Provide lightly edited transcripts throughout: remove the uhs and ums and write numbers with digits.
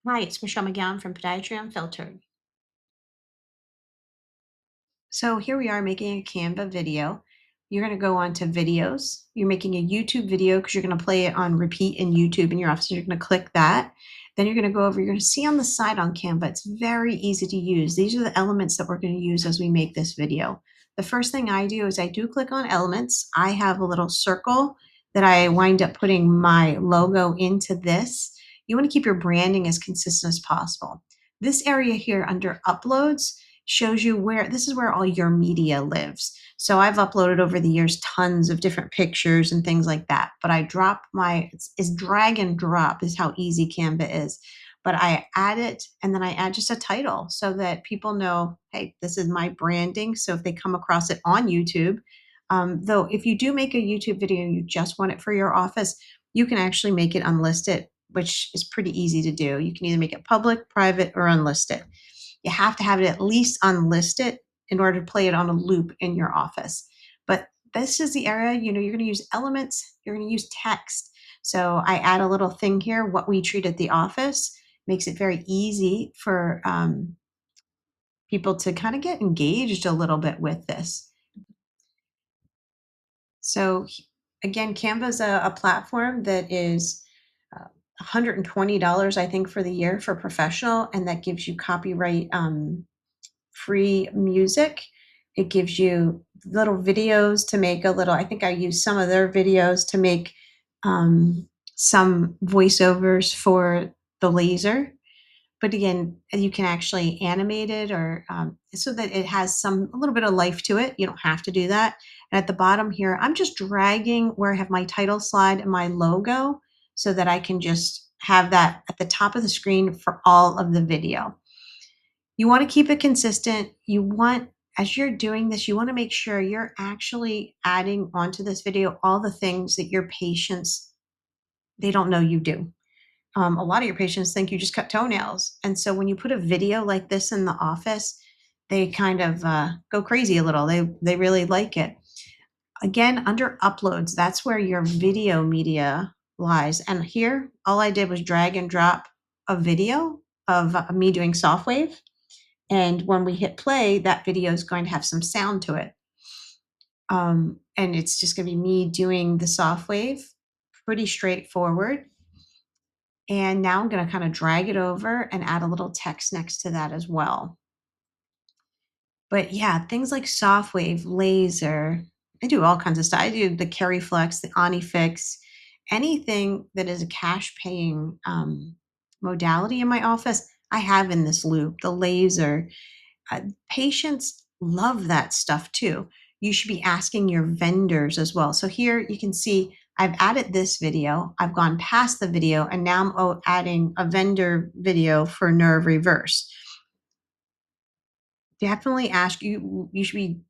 Hi, it's Michele McGowan from Podiatry Unfiltered. So here we are making a Canva video. You're going to go on to videos. You're making a YouTube video because you're going to play it on repeat in YouTube in your office. You're going to click that. Then you're going to go over, you're going to see on the side on Canva, it's very easy to use. These are the elements that we're going to use as we make this video. The first thing I do is I do click on elements. I have a little circle that I wind up putting my logo into this. You want to keep your branding as consistent as possible. This area here under uploads shows you where this is where all your media lives. So I've uploaded over the years tons of different pictures and things like that. But I drop it's drag and drop is how easy Canva is. But I add it and then I add just a title so that people know, hey, this is my branding. So if they come across it on YouTube, though, if you do make a YouTube video and you just want it for your office, you can actually make it unlisted, which is pretty easy to do. You can either make it public, private, or unlisted. You have to have it at least unlisted in order to play it on a loop in your office. But this is the area, you're going to use elements, you're going to use text. So I add a little thing here, what we treat at the office makes it very easy for people to kind of get engaged a little bit with this. So again, Canva is a platform that is $120, I think, for the year for professional, and that gives you copyright free music. It gives you little videos to make I think I use some of their videos to make some voiceovers for the laser. But again, you can actually animate it or so that it has a little bit of life to it. You don't have to do that. And at the bottom here, I'm just dragging where I have my title slide and my logo so that I can just have that at the top of the screen for all of the video. You want to keep it consistent. As you're doing this, you want to make sure you're actually adding onto this video all the things that your patients, they don't know you do. A lot of your patients think you just cut toenails. And so when you put a video like this in the office, they kind of go crazy a little. They really like it. Again, under uploads, that's where your video media lies. And here, all I did was drag and drop a video of me doing soft wave. And when we hit play, that video is going to have some sound to it. And it's just going to be me doing the soft wave, pretty straightforward. And now I'm going to kind of drag it over and add a little text next to that as well. But yeah, things like soft wave, laser, I do all kinds of stuff. I do the Carry Flex, the Onifix, anything that is a cash paying modality in my office, I have in this loop. The laser, patients love that stuff too. You should be asking your vendors as well. So here you can see I've added this video, I've gone past the video, and now I'm adding a vendor video for nerve reverse. Definitely you should be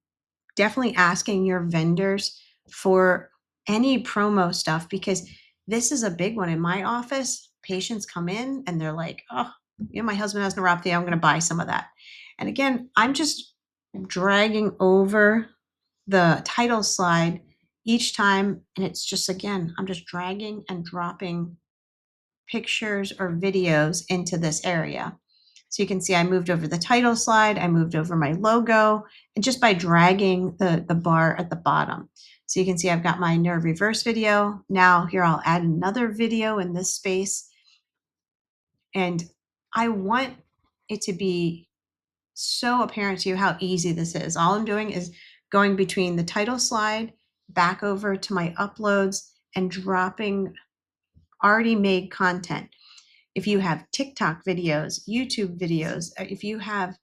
definitely asking your vendors for any promo stuff because this is a big one in my office. Patients come in and they're like, oh, my husband has neuropathy. I'm going to buy some of that. And again, I'm just dragging over the title slide each time. And it's just, again, I'm just dragging and dropping pictures or videos into this area. So you can see I moved over the title slide, I moved over my logo, and just by dragging the bar at the bottom. So you can see I've got my nerve reverse video. Now here I'll add another video in this space. And I want it to be so apparent to you how easy this is. All I'm doing is going between the title slide, back over to my uploads, and dropping already made content. If you have TikTok videos, YouTube videos, if you have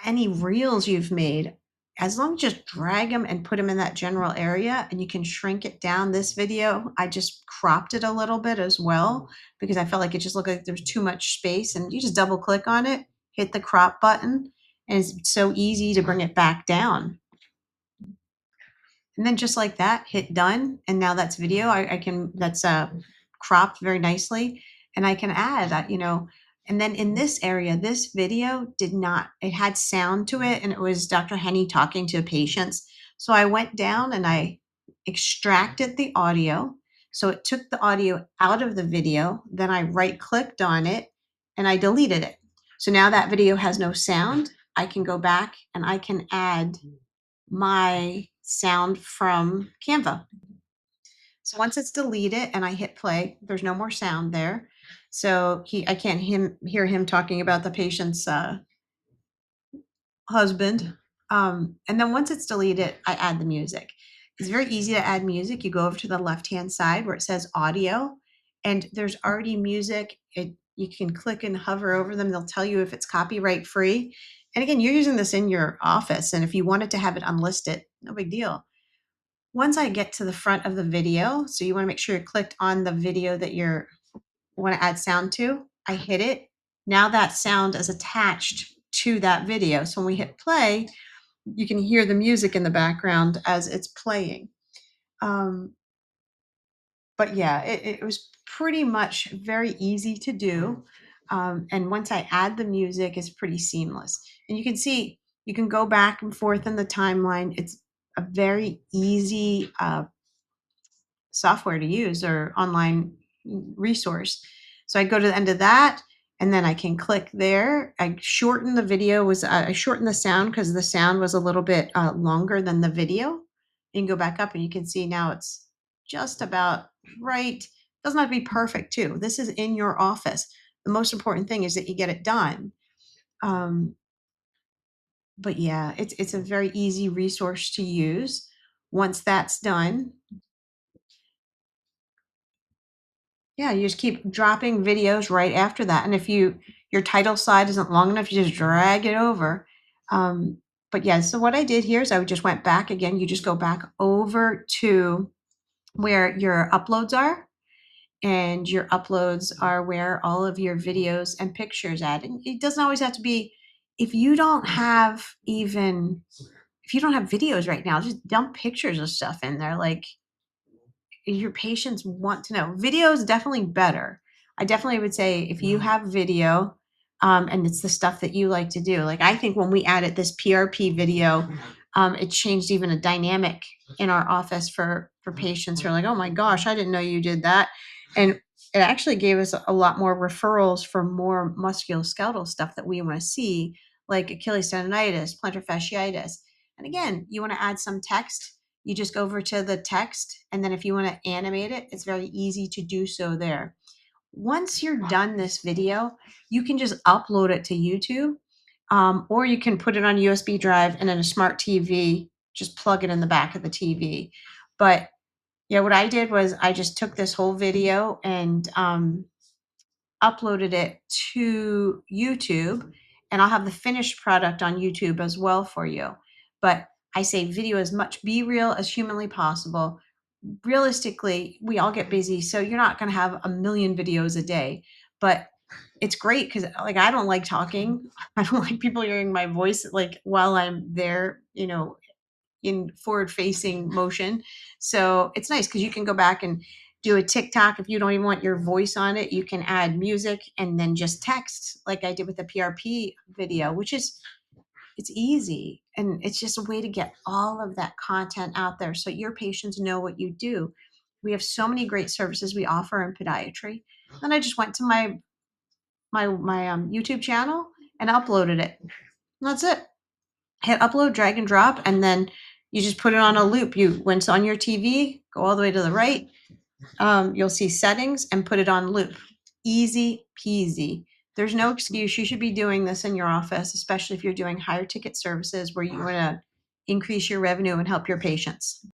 any reels you've made, as long as you just drag them and put them in that general area and you can shrink it down. This video, I just cropped it a little bit as well because I felt like it just looked like there was too much space, and you just double click on it, hit the crop button, and it's so easy to bring it back down. And then just like that, hit done. And now that's video. That's cropped very nicely. And I can add that, and then in this area, this video it had sound to it, and it was Dr. Henny talking to patients. So I went down and I extracted the audio. So it took the audio out of the video. Then I right clicked on it and I deleted it. So now that video has no sound. I can go back and I can add my sound from Canva. So once it's deleted and I hit play, there's no more sound there. So I can't hear him talking about the patient's husband. And then once it's deleted, I add the music. It's very easy to add music. You go over to the left-hand side where it says audio, and there's already music. You can click and hover over them. They'll tell you if it's copyright free. And again, you're using this in your office. And if you wanted to have it unlisted, no big deal. Once I get to the front of the video, so you want to make sure you're clicked on the video that you want to add sound to, I hit it. Now that sound is attached to that video. So when we hit play, you can hear the music in the background as it's playing. But yeah, it was pretty much very easy to do. And once I add the music, it's pretty seamless. And you can see, you can go back and forth in the timeline. It's a very easy software to use or online resource. So I go to the end of that, and then I can click there. I shortened the video, I shortened the sound because the sound was a little bit longer than the video. You can go back up and you can see now it's just about right. Doesn't have to be perfect too. This is in your office. The most important thing is that you get it done. But yeah, it's a very easy resource to use. Once that's done, yeah, you just keep dropping videos right after that. And if your title slide isn't long enough, you just drag it over. But yeah, so what I did here is I just went back again. You just go back over to where your uploads are, and your uploads are where all of your videos and pictures at. And it doesn't always have to be, if you don't have videos right now, just dump pictures of stuff in there. Like, your patients want to know. Video is definitely better. I definitely would say if you have video, and it's the stuff that you like to do. Like, I think when we added this PRP video, it changed even a dynamic in our office for patients who are like, oh my gosh, I didn't know you did that. And it actually gave us a lot more referrals for more musculoskeletal stuff that we want to see, like Achilles tendonitis, plantar fasciitis. And again, you want to add some text, you just go over to the text, and then if you want to animate it, it's very easy to do so there. Once you're done this video, you can just upload it to YouTube, or you can put it on a USB drive and in a smart TV, just plug it in the back of the TV. But yeah, what I did was I just took this whole video and uploaded it to YouTube, and I'll have the finished product on YouTube as well for you. But I say video as much be real as humanly possible. Realistically, we all get busy, so you're not going to have a million videos a day, but it's great because, like, I don't like talking. I don't like people hearing my voice like while I'm there, in forward facing motion. So it's nice because you can go back and do a TikTok. If you don't even want your voice on it, you can add music and then just text like I did with the PRP video, it's easy. And it's just a way to get all of that content out there so your patients know what you do. We have so many great services we offer in podiatry. Then I just went to my YouTube channel and uploaded it. And that's it. Hit upload, drag and drop, and then you just put it on a loop. When it's on your TV, go all the way to the right. You'll see settings and put it on loop. Easy peasy. There's no excuse. You should be doing this in your office, especially if you're doing higher ticket services where you want to increase your revenue and help your patients.